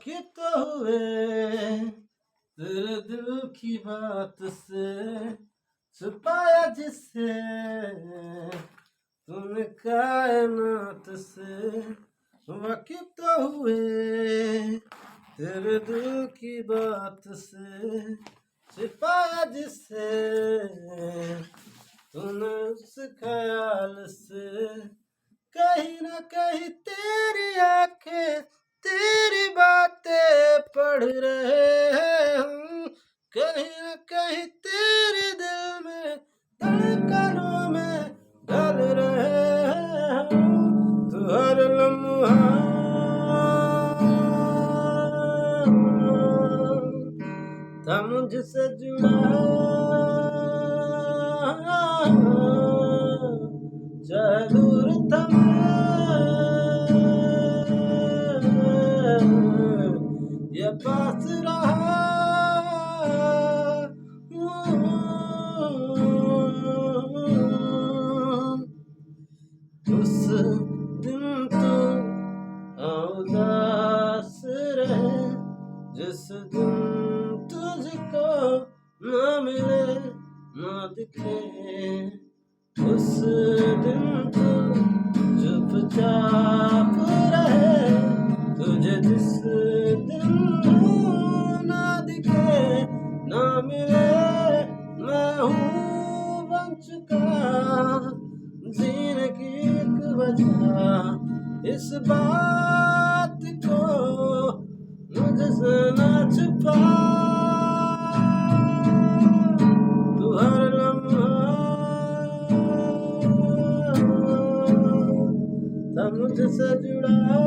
वाकिफ तो हुए तेरे दिल की बात से, छुपाया जिसे तूने कायनात से। वाकिफ तो हुए तेरे दिल की बात से, छिपाया जिसे तूने उस ख्याल से। कहीं ना कहीं तेरी आंखें तेरी बातें पढ़ रहे हैं हम, कहीं ना कहीं तेरे दिल में धड़कनों में ढल रहे हैं हम। तू हर लम्हा था मुझसे जुड़ा, चाहे दूर था ये पास रहा। उस दिन तो उदास रहे जिस दिन तुझको न मिले न दिखे। उस दिन तो चुपचाप रहे तुझे जिस दिन न दिखे न मिले। मैं हूँ बन चुका जीने की एक वजह, इस बात को मुझसे न छुपा। तू हर लम्हा था मुझसे जुड़ा।